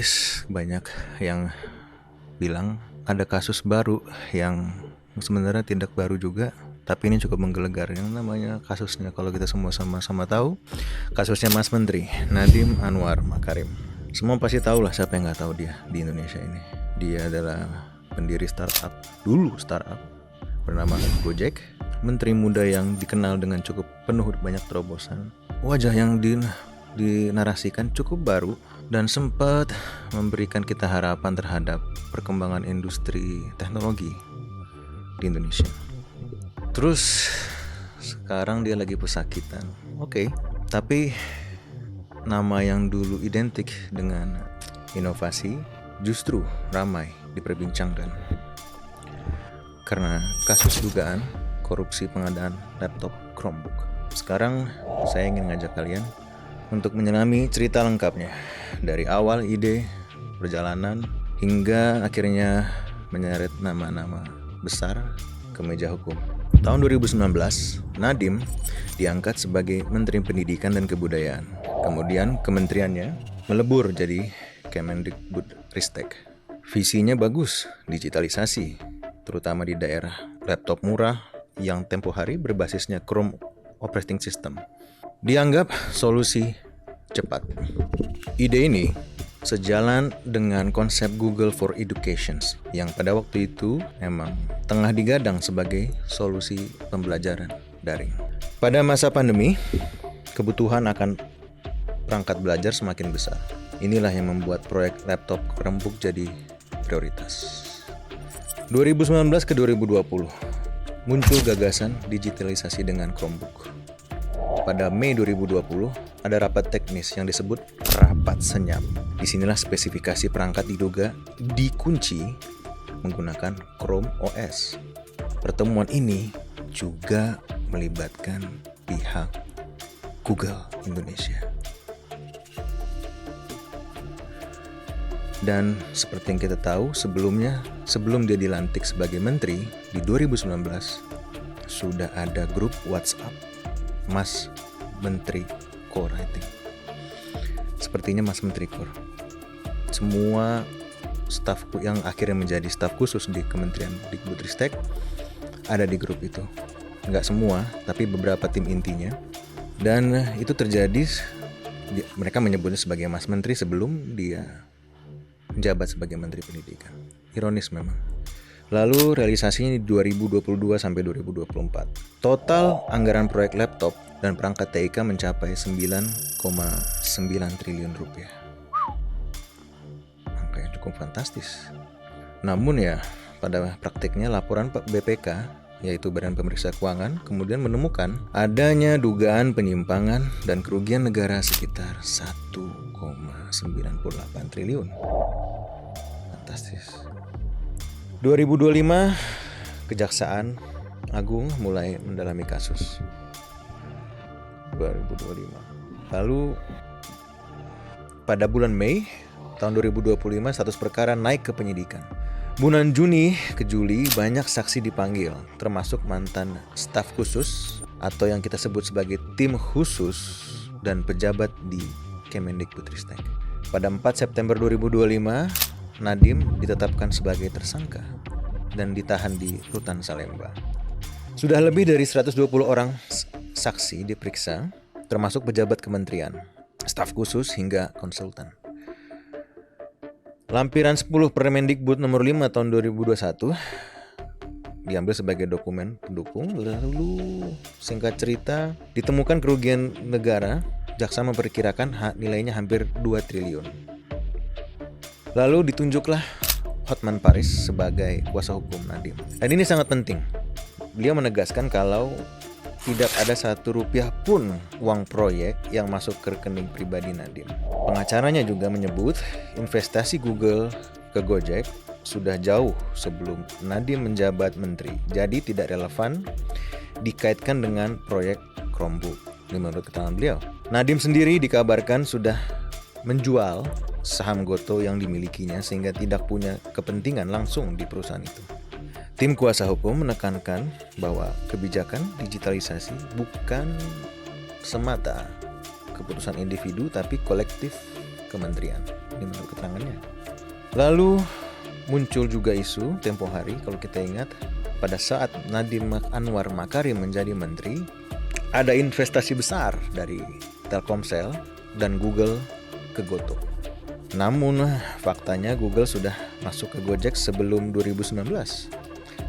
guys, banyak yang bilang ada kasus baru yang sebenarnya tidak baru juga, tapi ini cukup menggelegar. Yang namanya kasusnya, kalau kita semua sama-sama tahu, kasusnya Mas Menteri Nadiem Anwar Makarim. Semua pasti tahu lah, siapa yang nggak tahu dia di Indonesia ini. Dia adalah pendiri startup bernama Gojek, menteri muda yang dikenal dengan cukup penuh banyak terobosan, wajah yang dinarasikan cukup baru, dan sempat memberikan kita harapan terhadap perkembangan industri teknologi di Indonesia. Terus sekarang dia lagi pesakitan. Oke, tapi nama yang dulu identik dengan inovasi justru ramai diperbincangkan karena kasus dugaan korupsi pengadaan laptop Chromebook. Sekarang saya ingin ngajak kalian untuk menyelami cerita lengkapnya dari awal ide, perjalanan, hingga akhirnya menyeret nama-nama besar ke meja hukum. Tahun 2019, Nadiem diangkat sebagai Menteri Pendidikan dan Kebudayaan. Kemudian kementeriannya melebur jadi Kemendikbudristek. Visinya bagus, digitalisasi, terutama di daerah, laptop murah yang tempo hari berbasisnya Chrome operating system dianggap solusi cepat. Ide ini sejalan dengan konsep Google for Education yang pada waktu itu memang tengah digadang sebagai solusi pembelajaran daring. Pada masa pandemi, kebutuhan akan perangkat belajar semakin besar. Inilah yang membuat proyek laptop Chromebook jadi prioritas. 2019 ke 2020 muncul gagasan digitalisasi dengan Chromebook. Pada Mei 2020, ada rapat teknis yang disebut rapat senyap. Disinilah spesifikasi perangkat diduga dikunci menggunakan Chrome OS. Pertemuan ini juga melibatkan pihak Google Indonesia. Dan seperti yang kita tahu sebelumnya, sebelum dia dilantik sebagai menteri di 2019, sudah ada grup WhatsApp Mas Menteri Core, I think. Sepertinya Mas Menteri Core. Semua staf yang akhirnya menjadi staf khusus di Kementerian Dikbudristek ada di grup itu. Enggak semua, tapi beberapa tim intinya. Dan itu terjadi, mereka menyebutnya sebagai Mas Menteri sebelum dia menjabat sebagai Menteri Pendidikan. Ironis memang. Lalu realisasinya di 2022 sampai 2024. Total anggaran proyek laptop dan perangkat TIK mencapai 9,9 triliun rupiah. Angka yang cukup fantastis. Namun ya, pada praktiknya laporan BPK, yaitu Badan Pemeriksa Keuangan, kemudian menemukan adanya dugaan penyimpangan dan kerugian negara sekitar 1,98 triliun. Fantastis. 2025, Kejaksaan Agung mulai mendalami kasus. 2025. Lalu pada bulan Mei tahun 2025 status perkara naik ke penyidikan. Bulan Juni ke Juli banyak saksi dipanggil, termasuk mantan staf khusus atau yang kita sebut sebagai tim khusus dan pejabat di Kemendikbudristek. Pada 4 September 2025, Nadiem ditetapkan sebagai tersangka dan ditahan di Rutan Salemba. Sudah lebih dari 120 orang saksi diperiksa, termasuk pejabat kementerian, staf khusus hingga konsultan. Lampiran 10 Permendikbud nomor 5 tahun 2021 diambil sebagai dokumen pendukung. Lalu singkat cerita, ditemukan kerugian negara, jaksa memperkirakan nilainya hampir 2 triliun. Lalu ditunjuklah Hotman Paris sebagai kuasa hukum Nadiem. Dan ini sangat penting. Beliau menegaskan kalau tidak ada 1 rupiah pun uang proyek yang masuk ke rekening pribadi Nadiem. Pengacaranya juga menyebut investasi Google ke Gojek sudah jauh sebelum Nadiem menjabat menteri. Jadi tidak relevan dikaitkan dengan proyek Chromebook. Ini menurut keterangan beliau. Nadiem sendiri dikabarkan sudah menjual saham Goto yang dimilikinya sehingga tidak punya kepentingan langsung di perusahaan itu. Tim kuasa hukum menekankan bahwa kebijakan digitalisasi bukan semata keputusan individu tapi kolektif kementerian. Ini menurut keterangannya. Lalu muncul juga isu tempo hari, kalau kita ingat, pada saat Nadiem Anwar Makarim menjadi menteri, ada investasi besar dari Telkomsel dan Google ke Gotoh. Namun faktanya Google sudah masuk ke Gojek sebelum 2019,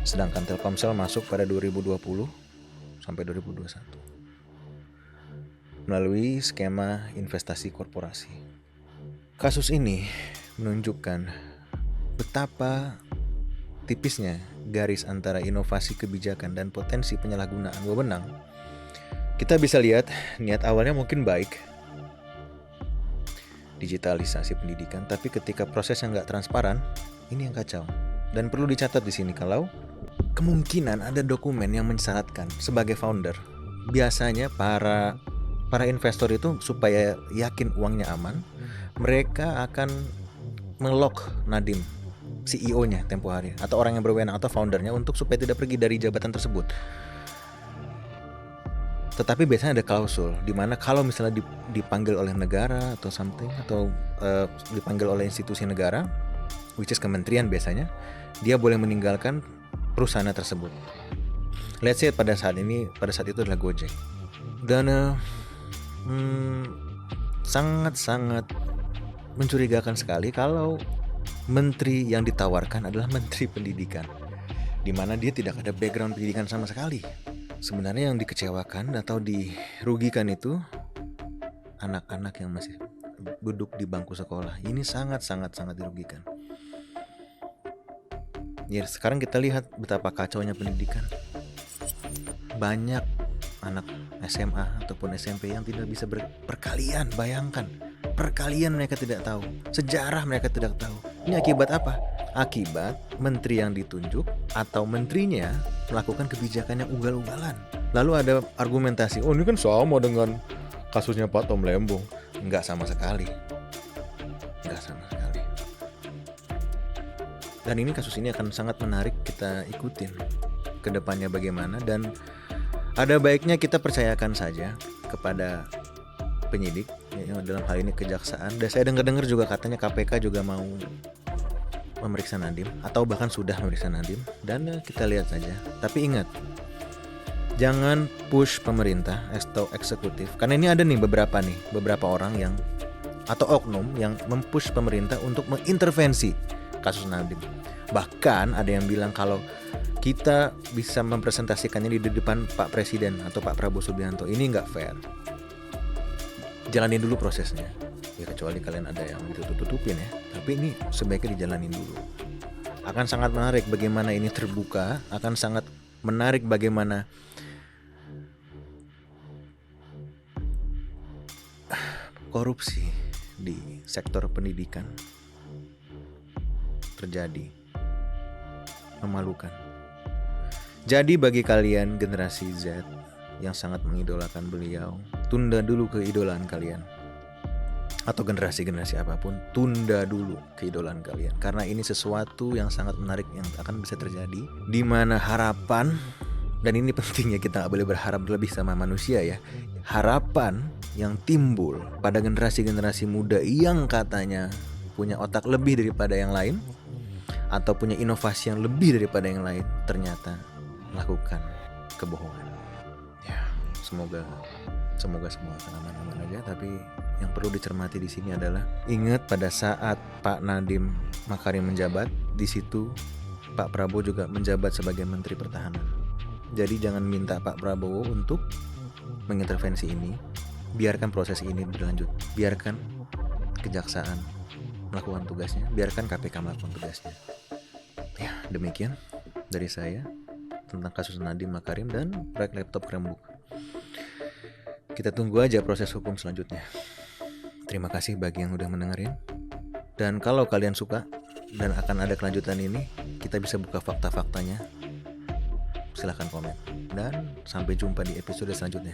sedangkan Telkomsel masuk pada 2020 sampai 2021 melalui skema investasi korporasi. Kasus ini menunjukkan betapa tipisnya garis antara inovasi kebijakan dan potensi penyalahgunaan wewenang. Kita bisa lihat niat awalnya mungkin baik, digitalisasi pendidikan, tapi ketika prosesnya nggak transparan, ini yang kacau. Dan perlu dicatat di sini kalau kemungkinan ada dokumen yang mensyaratkan sebagai founder. Biasanya para investor itu supaya yakin uangnya aman, mereka akan melock Nadiem, CEO-nya tempo hari, atau orang yang berwenang atau foundernya, untuk supaya tidak pergi dari jabatan tersebut. Tetapi biasanya ada klausul di mana kalau misalnya dipanggil oleh negara atau something, atau dipanggil oleh institusi negara, which is kementerian biasanya, dia boleh meninggalkan perusahaan tersebut. Let's say pada saat itu adalah Gojek. Dan sangat-sangat mencurigakan sekali kalau menteri yang ditawarkan adalah menteri pendidikan, di mana dia tidak ada background pendidikan sama sekali. Sebenarnya yang dikecewakan atau dirugikan itu anak-anak yang masih duduk di bangku sekolah. Ini sangat-sangat dirugikan. Ya, sekarang kita lihat betapa kacaunya pendidikan. Banyak anak SMA ataupun SMP yang tidak bisa perkalian. Bayangkan, perkalian mereka tidak tahu, sejarah mereka tidak tahu. Ini akibat apa? Akibat menteri yang ditunjuk atau menterinya melakukan kebijakan yang ugal-ugalan. Lalu ada argumentasi, oh ini kan sama dengan kasusnya Pak Tom Lembong. Enggak sama sekali. Dan ini kasus ini akan sangat menarik kita ikutin ke depannya bagaimana, dan ada baiknya kita percayakan saja kepada penyidik, ya, dalam hal ini kejaksaan. Dan saya dengar juga katanya KPK juga mau memeriksa Nadiem, atau bahkan sudah memeriksa Nadiem, dan kita lihat saja. Tapi ingat, jangan push pemerintah atau eksekutif, karena ini ada beberapa orang yang atau oknum yang mempush pemerintah untuk mengintervensi kasus Nadiem. Bahkan ada yang bilang kalau kita bisa mempresentasikannya di depan Pak Presiden atau Pak Prabowo Subianto, ini nggak fair. Jalanin dulu prosesnya. Ya kecuali kalian ada yang ditutup-tutupin ya. Tapi ini sebaiknya dijalanin dulu. Akan sangat menarik bagaimana ini terbuka. Akan sangat menarik bagaimana korupsi di sektor pendidikan terjadi. Memalukan. Jadi bagi kalian generasi Z yang sangat mengidolakan beliau, tunda dulu keidolaan kalian. Atau generasi-generasi apapun, tunda dulu keidolaan kalian. Karena ini sesuatu yang sangat menarik yang akan bisa terjadi, di mana harapan, dan ini pentingnya kita gak boleh berharap lebih sama manusia ya. Harapan yang timbul pada generasi-generasi muda yang katanya punya otak lebih daripada yang lain, atau punya inovasi yang lebih daripada yang lain, ternyata melakukan kebohongan. Ya, semoga semua akan aman-aman aja. Tapi yang perlu dicermati di sini adalah ingat pada saat Pak Nadiem Makarim menjabat, di situ Pak Prabowo juga menjabat sebagai Menteri Pertahanan. Jadi jangan minta Pak Prabowo untuk mengintervensi ini. Biarkan proses ini berlanjut. Biarkan kejaksaan melakukan tugasnya. Biarkan KPK melakukan tugasnya. Ya, demikian dari saya tentang kasus Nadiem Makarim dan proyek laptop Chromebook. Kita tunggu aja proses hukum selanjutnya. Terima kasih bagi yang udah mendengarin. Dan kalau kalian suka dan akan ada kelanjutan ini, kita bisa buka fakta-faktanya. Silahkan komen. Dan sampai jumpa di episode selanjutnya.